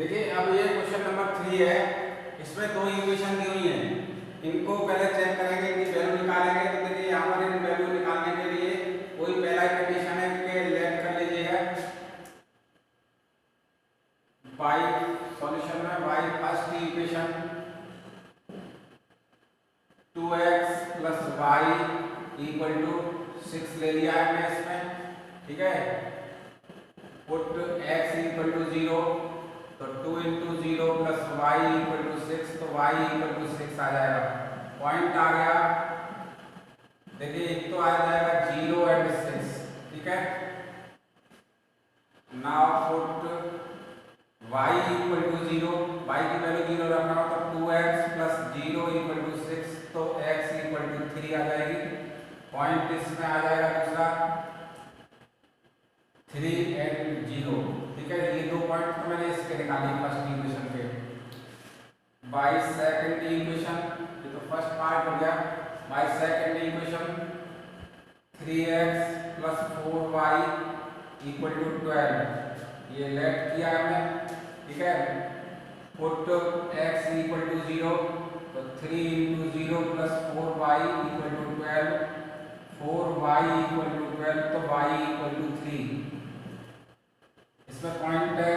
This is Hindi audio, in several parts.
देखिए अब ये क्वेश्चन नंबर 3 है। इसमें दो इक्वेशन दी हुई है, इनको पहले चेक करेंगे, इनकी वैल्यू निकालेंगे। तो देखिए यहाँ पर इन वैल्यू निकालने के लिए कोई पहला कंडीशन है कि लेट कर लीजिएगा y सॉल्यूशन में y first equation 2x plus y equal to 6 ले लिया है मैं इसमें, ठीक है। पुट x इक्वल टू 0, तो 2 into 0 plus y equal to 6, तो y इक्वल टू 6 आ जाएगा। पॉइंट आ गया, देखिए एक तो आ जाएगा 0 एंड 6, ठीक है। Now put y equal to 0, y की वैल्यू 0 रखना हो तो 2x प्लस 0 इक्वल टू 6, तो x इक्वल टू 3 आ जाएगी। पॉइंट इसमें आ जाएगा दूसरा 3 एंड 0, ठीक है। ये दो पॉइंट तो मैंने इसके निकाले फर्स्ट इक्वेशन के। बाय सेकंड इक्वेशन, ये तो फर्स्ट पार्ट हो गया। By second equation 3x plus 4y equal to 12, ये लेट किया हमने, ठीक है। पुट x इक्वल टू 0, तो 3 into 0 plus 4y equal to 12, 4y equal to 12, तो y इक्वल टू 3। इसमें पॉइंट है,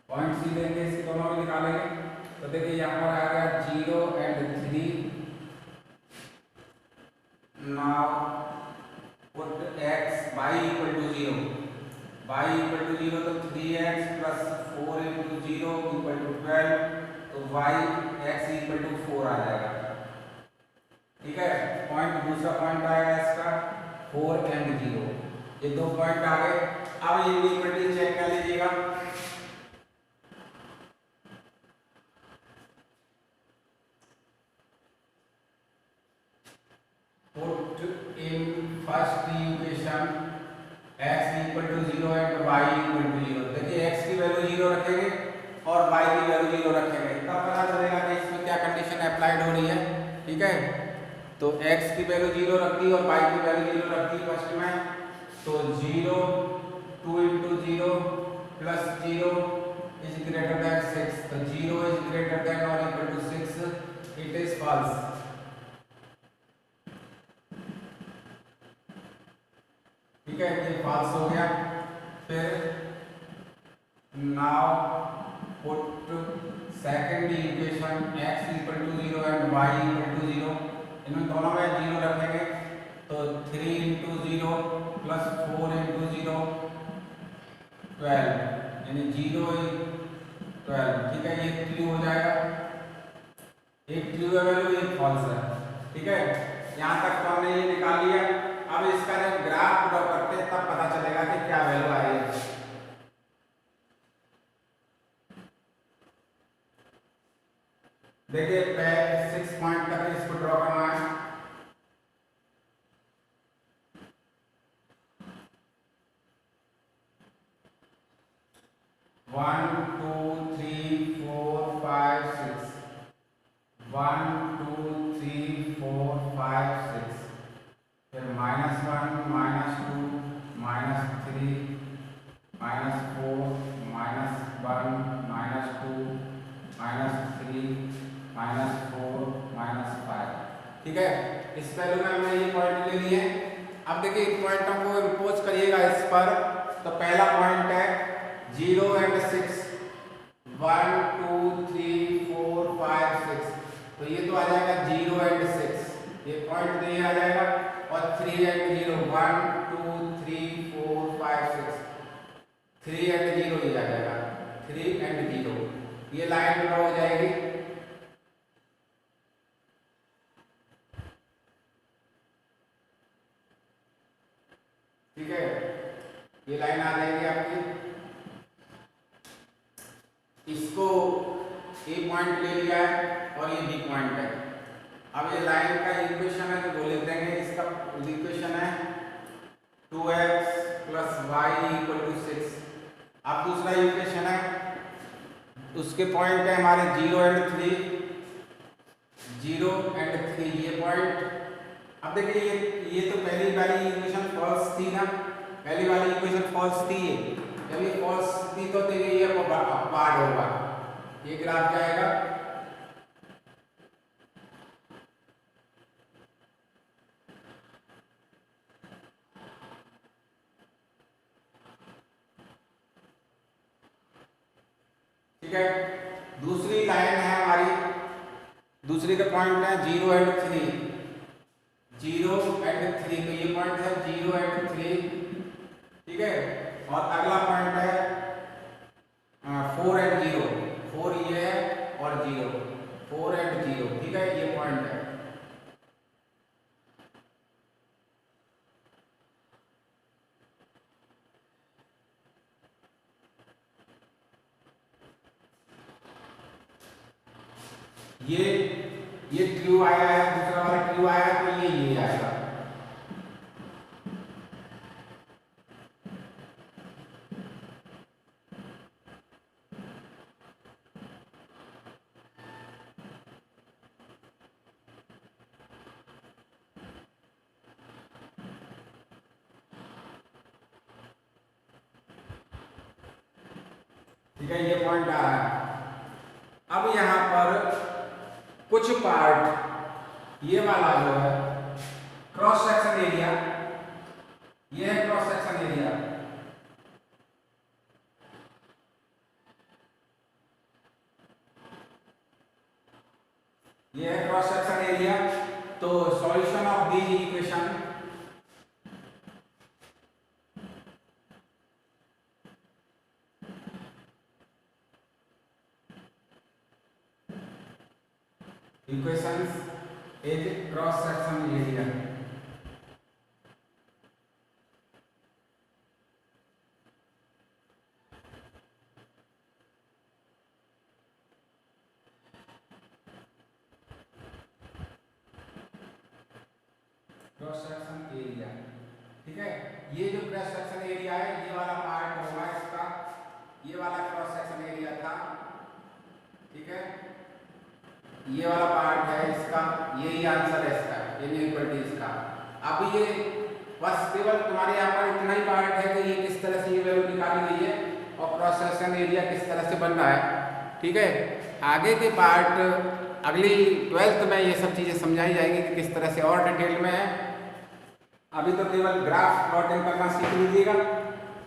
पॉइंट सी लेंगे, इसके दोनों में निकालेंगे। तो देखिए यहाँ पर आ गया 0 and 3। Now put x y equal to 0, y equal to 0, तो 3x plus 4 into 0 equal to 12, तो y x इक्वल टू 4 आ जाएगा, ठीक है। पॉइंट दूसरा पॉइंट आएगा इसका 4 एंड 0, ये दो पॉइंट आ गए। अब ये इक्वलिटी चेक कर लीजिएगा। Put in first equation x equal to 0 and y equal to 0। देखिए x की वैल्यू 0 रखेंगे और y की वैल्यू 0 रखेंगे, तब पता चलेगा कि इसमें क्या कंडीशन अप्लाइड हो रही है, ठीक है। तो x की वैल्यू 0 रख दी और y की वैल्यू 0 रख दी फर्स्ट में, तो 0 2 into 0 plus 0 is greater than 6, तो 0 इज ग्रेटर देन और equal to 6, it is false, ठीक है। ये फॉल्स हो गया। फिर now put second equation x equal to 0 and y equal to 0, इनमें दोनों में 0 रखेंगे, तो 3 इंटू 0 प्लस 4 इंटू 0 12, यानी 0 12, ठीक है। ये ट्रू हो जाएगा, एक ट्रू है वैल्यू, एक फॉल्स है, ठीक है। यहाँ तक तो हमने ये निकाल लिया। अब इसका जब ग्राफ ड्रॉ करते हैं तब पता चलेगा कि क्या वैल्यू आ रही है। देखिए 6 पॉइंट तक इसको ड्रॉ करना है। One two three four five six, 1 2 3 4 5 6, फिर -1 -2 -3 -4 -1 -2 -3 -4 -5, ठीक है। इस वैल्यू में हमने ये पॉइंट ले लिए। अब देखिए इन पॉइंटों को इंपोज करिएगा इस पर। तो पहला पॉइंट है 0 एंड 6, 1 2 3 4 5 6, तो ये तो आ जाएगा 0 एंड 6, ये पॉइंट तो ये आ जाएगा, और 3 एंड 0, 1 2 3 4 5 6, 3 एंड 0 ये आ जाएगा, 3 एंड 0, ये लाइन ड्रॉ हो जाएगी। ठीक है, ये लाइन आ जाएगी आपकी। इसको ए पॉइंट ले लिया है और ये बी पॉइंट है। अब ये लाइन का इक्वेशन है, तो वो लिख देंगे। इसका इक्वेशन है 2x plus y equal to 6। अब दूसरा इक्वेशन है, उसके पॉइंट है हमारे 0 एंड 3, 0 एंड 3, ये पॉइंट। अब देखिए ये तो पहली वाली इक्वेशन फॉल्स थी ना, पहली वाली इक्वेशन फॉल्स थी, जब ये फॉल्स थी तो ये अपवार्ड होगा, ये ग्राफ जाएगा। ठीक है, दूसरी लाइन है हमारी, दूसरी का पॉइंट है 0 एंड 3, 0 एंड 3, तो ये पॉइंट है 0 एंड 3। ठीक है, और अगला पॉइंट है 4 एंड 0, 4 ये है और 0, 4 एंड 0। ठीक है, ये पॉइंट है। ये ट्रू आया है, दूसरा वाला ट्रू आया है, तो ये आएगा। ठीक है, ये पॉइंट आ रहा है। अब यहां पर कुछ पार्ट, ये वाला जो है क्रॉस सेक्शन एरिया, ये है क्रॉस सेक्शन एरिया, ये है क्रॉस सेक्शन एरिया। तो solution of these equation, equations is cross section area। Cross section area, ठीक है, ये जो क्रॉस सेक्शन एरिया है, ये वाला पार्ट होगा इसका, ये वाला क्रॉस सेक्शन एरिया था। ठीक है, ये वाला पार्ट है इसका, यही आंसर है इसका, ये इक्वलिटी इसका। अब ये बस केवल तुम्हारे यहाँ पर इतना ही पार्ट है कि ये किस तरह से ये वैल्यू निकाली गई है और क्रॉस सेक्शन एरिया किस तरह से बन रहा है। ठीक है, आगे के पार्ट अगली 12th में ये सब चीज़ें समझाई जाएंगी कि किस तरह से और डिटेल में है। अभी तो केवल ग्राफ प्लॉटिंग करना सीख लीजिएगा,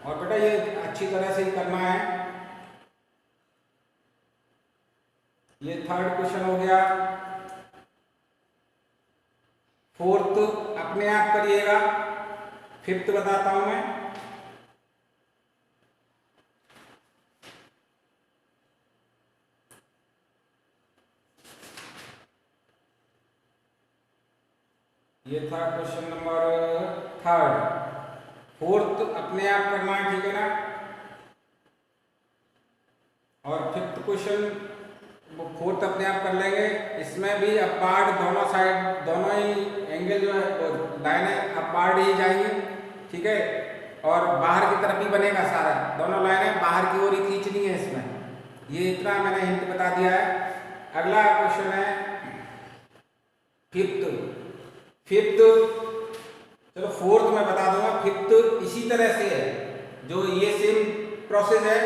और बेटा ये अच्छी तरह से ही करना है। ये थर्ड क्वेश्चन हो गया। फोर्थ अपने आप करिएगा, फिफ्थ बताता हूं मैं। ये था क्वेश्चन नंबर थर्ड। फोर्थ अपने आप करना है, ठीक है ना। और फिफ्थ क्वेश्चन फोर्थ अपने आप कर लेंगे। इसमें भी अपार्ट दोनों साइड, दोनों ही एंगल जो है लाइनें अपार्ट ही जाएंगी। ठीक है, और बाहर की तरफ ही बनेगा सारा, दोनों लाइनें बाहर की ओर ही खींचनी है इसमें। ये इतना मैंने हिंट बता दिया है। अगला क्वेश्चन है फिफ्थ। चलो फोर्थ मैं बता दूंगा, फिफ्थ इसी तरह से है, जो ये सेम प्रोसेस है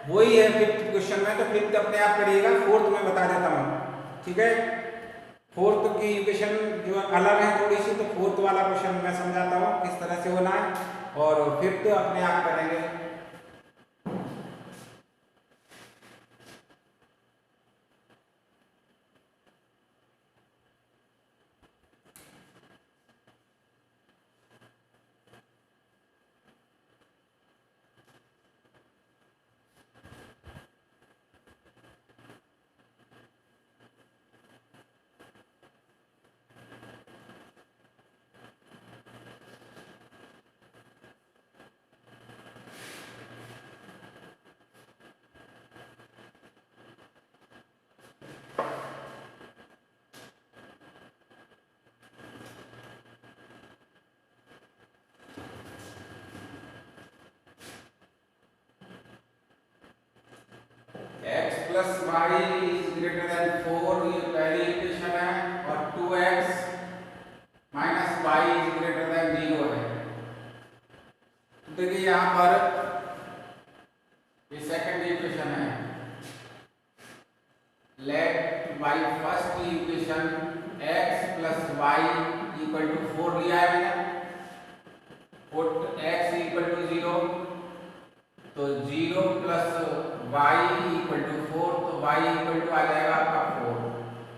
वही है फिफ्थ क्वेश्चन में। तो फिफ्थ अपने आप करिएगा, फोर्थ में बता देता हूँ। ठीक है, फोर्थ की इक्वेशन जो अलग है थोड़ी सी, तो फोर्थ वाला क्वेश्चन मैं समझाता हूँ किस तरह से होना है, और फिफ्थ अपने आप करेंगे। x plus y is greater than 4, ये पहली इक्वेशन है, और 2x minus y is greater than 0 है। तो देखिए यहाँ पर y इक्वल टू आ जाएगा आपका 4।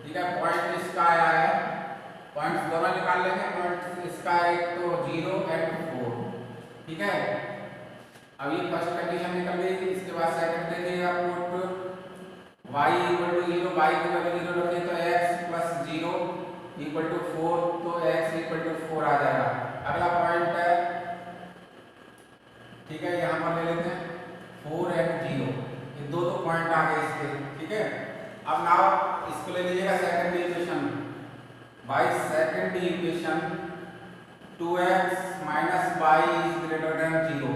ठीक है, पॉइंट इसका आया है, पॉइंट्स दोनों निकाल लेंगे। पॉइंट इसका एक तो 0 एंड 4। ठीक है, अब ये फर्स्ट कंडीशन निकल गई। इसके बाद सेकंड देखिएगा, put y equal to 0, y की वैल्यू 0 रखिए तो x प्लस 0 इक्वल टू 4, तो x इक्वल टू 4 आ जाएगा। अगला पॉइंट है, ठीक है, यहाँ पर ले लेते हैं 4 एंड 0, ये दो पॉइंट आ गए इसके। ठीक है, अब नाउ इसको ले लीजिएगा second equation. By second equation 2x minus y is greater than 0।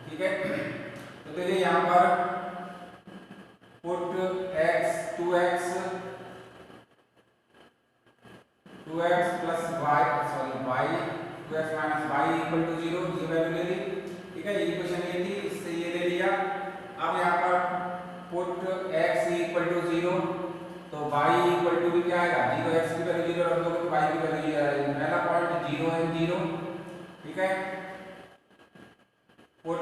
ठीक है, तो देखिए यहाँ पर put x 2x plus y, sorry y 2x minus y equal to 0, ये वैल्यू ले ली। ठीक है, इक्वेशन ये थी, इससे ये ले लिया। अब यहाँ पर पुट x इक्वल टू 0, तो y इक्वल टू भी क्या आएगा 0, x की वैल्यू 0 रख दोगे तो y की वैल्यू 0 आएगी। पहला पॉइंट 0 एंड 0। ठीक है, पुट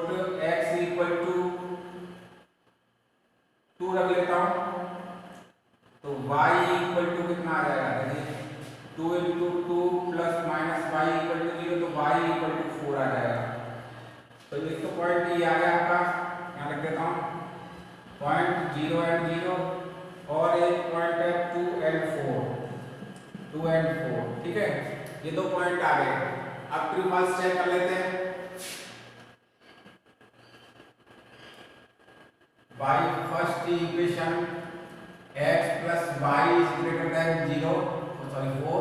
x इक्वल टू 2 रख लेता हूं, तो y इक्वल टू कितना आ जाएगा, देखिए 2 into 2 plus minus y equal to 0, तो y इक्वल टू 4 आ जाएगा। तो ये तो पॉइंट ये आ गया आपका, यहाँ लिख देता हूँ पॉइंट 0 एंड 0, और एक पॉइंट है 2 एंड 4। ठीक है, ये दो पॉइंट आ गए। अब ट्रू फॉल्स चेक कर लेते हैं। by first equation x plus y is greater than 0, sorry 4,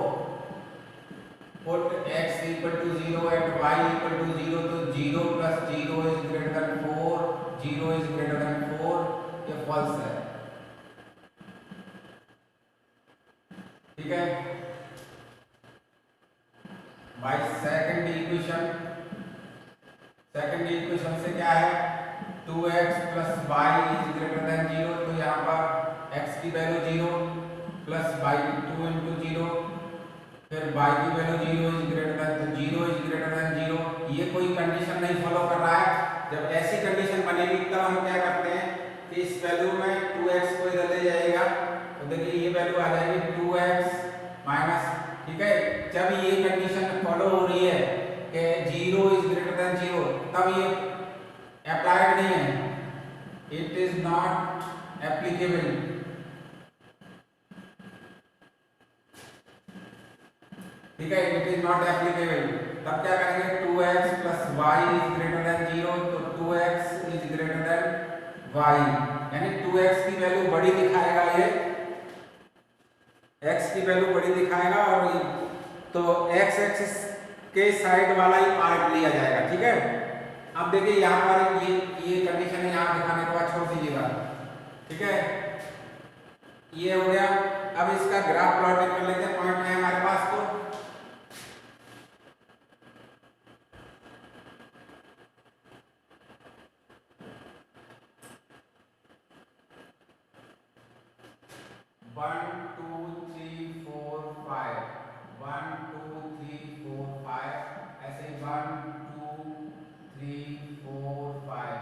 put x equal to 0 and y equal to 0, तो 0 plus 0 is greater than 4, 0 is greater than 4, ये false है। ठीक है, by second equation से क्या है, 2x plus y is greater than 0, तो यहाँ पर x की वैल्यू 0 प्लस y 2 इंटू 0, फिर y की वैल्यू 0 इज ग्रेटर देन, तो 0 इज ग्रेटर देन 0। ये कोई कंडीशन नहीं फॉलो कर रहा है। जब ऐसी कंडीशन बनेगी तब हम क्या करते हैं कि इस वैल्यू में 2x को इधर ले जाएगा, तो देखिए ये वैल्यू आ जाएगी 2x माइनस। ठीक है, जब ये कंडीशन फॉलो हो रही है कि 0 इज ग्रेटर देन 0, तब ये अप्लाइड नहीं है, इट इज नॉट एप्लीकेबल। ठीक है, इट इज नॉट एप्लीकेबल। तब क्या करेंगे, 2x plus y is greater than 0, तो 2x is greater then y, यानी 2x की वैल्यू बड़ी दिखाएगा, ये x की वैल्यू बड़ी दिखाएगा, और तो x एक्सिस के साइड वाला ही पार्ट लिया जाएगा। ठीक है, अब देखिए यहाँ पर ये कंडीशन है, यहाँ दिखाने के बाद छोड़ दीजिएगा। ठीक है, ये हो गया। अब इसका ग्राफ प्लॉटिंग कर लेते हैं, पॉइंट है हमारे पास, तो one two three four five, 1 2 3 4 5, ऐसे 1 2 3 4 5,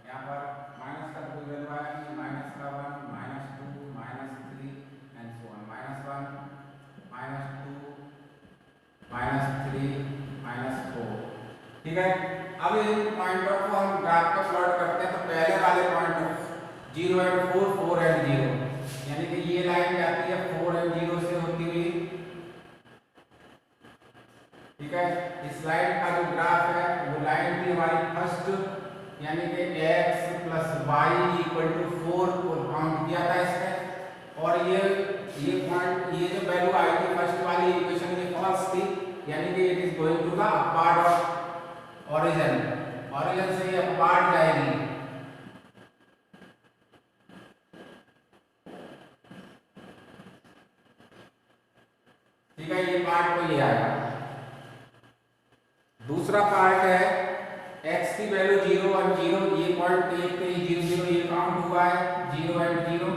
यहाँ पर माइनस का कोई वैल्यू आया नहीं, माइनस का 1, -2, -3 एंड सो ऑन, -1 -2 -3 -4। ठीक है, अब इन पॉइंटों को हम ग्राफ पे प्लॉट करते हैं। तो पहले वाले पॉइंट 0 एंड 4, 4 एंड 0, यानी कि ये लाइन जाती है 4 एंड 0 से होती हुई। ठीक है, इस लाइन का जो ग्राफ है वो लाइन थी हमारी फर्स्ट, यानी कि x plus y equal to 4 को काउंट किया था इसमें, और ये पॉइंट, ये जो वैल्यू आई थी फर्स्ट वाली इक्वेशन, ये फॉल्स थी, यानी कि it is going to the part of origin से ये पार्ट जाएगी। ठीक है, ये पार्ट को ये आएगा। दूसरा पार्ट है x की वैल्यू 0 और 0, ये पॉइंट 1 पे 0 0 ये काउंट हुआ है, 0 एंड 0।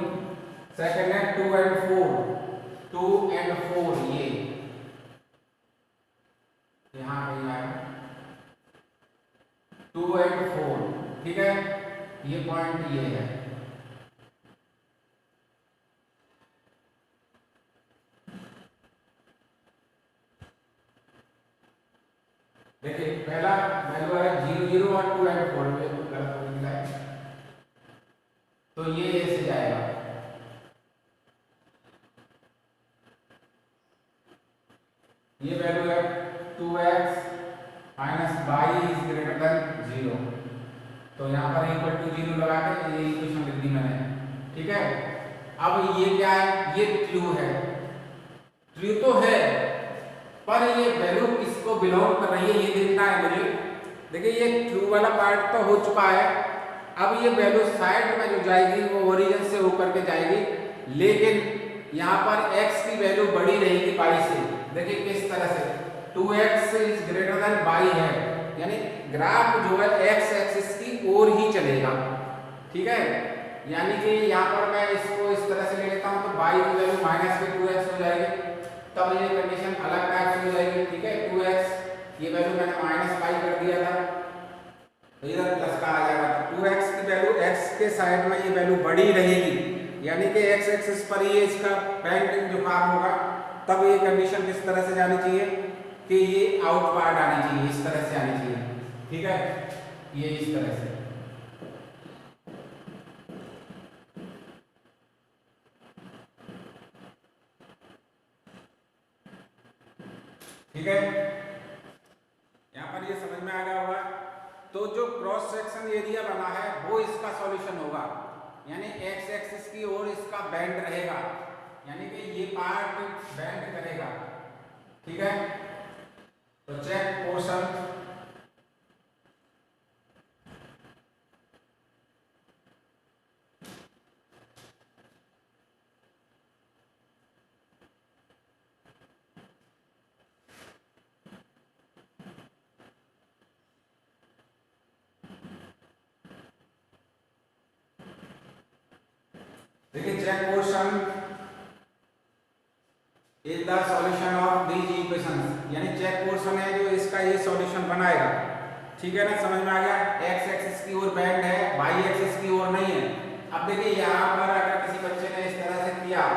सेकंड है 2 एंड 4, ये यहाँ पे आएगा 2 एंड 4। ठीक है, ये पॉइंट ये है। देखिए पहला वैल्यू है 0 0 और 2 एंड 4 में गलत हो गया है, तो ये ऐसे जाएगा। ये वैल्यू है 2x minus y is greater than 0, तो यहाँ पर इक्वल टू 0 लगा के ये इक्वेशन लिख दी मैंने, ठीक है। अब ये क्या है, ये ट्रू है, ट्रू तो है, पर ये वैल्यू किसको बिलोंग कर रही है ये देखना है मुझे। देखिए ये ट्रू वाला पार्ट तो हो चुका है, अब ये वैल्यू साइड में जो जाएगी वो ओरिजिन से होकर के जाएगी, लेकिन यहाँ पर x की वैल्यू बड़ी रहेगी y से। देखिए किस तरह से 2x is greater then y है, यानी ग्राफ जो है x एक्सिस की ओर ही चलेगा, ठीक है। यानी कि यहाँ पर मैं इसको इस तरह से ले लेता हूँ, तो y की वैल्यू माइनस के 2x हो जाएगी, तब ये कंडीशन अलग टाइप से हो जाएगी, ठीक है। 2x ये वैल्यू मैंने माइनस y कर दिया था, तो इधर प्लस का आ जाएगा, 2x की वैल्यू x के साइड में ये वैल्यू बड़ी रहेगी, यानी कि x एक्सिस पर ये इसका बैंड जो काम होगा, तब ये कंडीशन किस तरह से जानी चाहिए कि ये आउट पार्ट आनी चाहिए, इस तरह से आनी चाहिए, ठीक है, ये इस तरह से। ठीक है, यहाँ पर ये समझ में आ गया होगा। तो जो क्रॉस सेक्शन एरिया बना है वो इसका सॉल्यूशन होगा, यानी x एक्सिस की ओर इसका बैंड रहेगा, यानी कि ये पार्ट बैंड करेगा, ठीक है। तो चेक पोर्शन देखिए, check portion is the solution of these equations, यानी चेक पोर्शन है जो इसका ये सॉल्यूशन बनाएगा, ठीक है ना, समझ में आ गया। x एक्सिस की ओर बैंड है, y एक्सिस की ओर नहीं है। अब देखिए यहाँ पर अगर किसी बच्चे ने इस तरह से किया,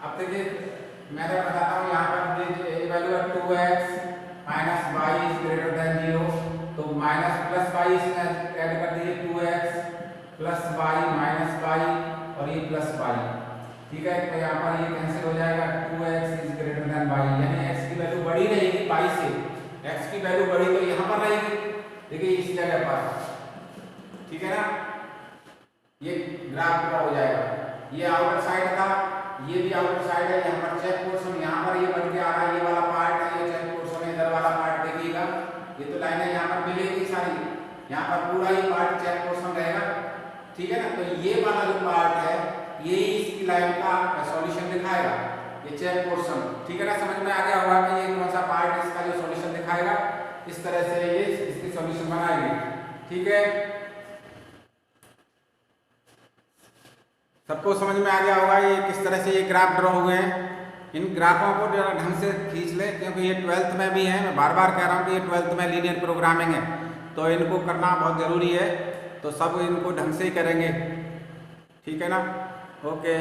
अब देखिए मैं तो बताता हूँ, यहाँ पर ये वैल्यू है 2x minus y is greater than 0, तो माइनस प्लस वाई इसमें ऐड कर दिए, 2x plus Y minus Y और ये प्लस वाई, ठीक है। तो यहाँ पर ये कैंसिल हो जाएगा, 2x is greater then y, यानी x की वैल्यू बड़ी रहेगी y से, x की वैल्यू बड़ी तो यहाँ पर रहेगी, देखिए इस जगह पर, ठीक है ना। ये ग्राफ पूरा हो जाएगा, ये आउटर साइड था, ये भी आउटर साइड है, यहाँ पर चेक पोर्शन यहाँ पर ये बन के आ रहा है, ये वाला पार्ट है, ये चेक पोर्शन है, इधर वाला पार्ट देखिएगा, ये तो लाइनें यहाँ पर मिलेगी सारी, यहाँ पर पूरा ये पार्ट चेक पोर्शन रहेगा, ठीक है ना। तो ये वाला जो पार्ट है ये इसकी लाइन का सॉल्यूशन दिखाएगा, ये चेक पोर्शन, ठीक है ना। समझ में आ गया होगा कि ये कौन सा पार्ट इसका जो सॉल्यूशन दिखाएगा, इस तरह से ये इसकी सॉल्यूशन बनाएंगे, ठीक है। सबको समझ में आ गया होगा ये किस तरह से ये ग्राफ ड्रॉ हुए हैं। इन ग्राफों को जरा ढंग से खींच ले, क्योंकि ये 12th में भी है, मैं बार बार कह रहा हूँ कि ये 12th में लीनियर प्रोग्रामिंग है, तो इनको करना बहुत ज़रूरी है, तो सब इनको ढंग से ही करेंगे, ठीक है ना। ओके।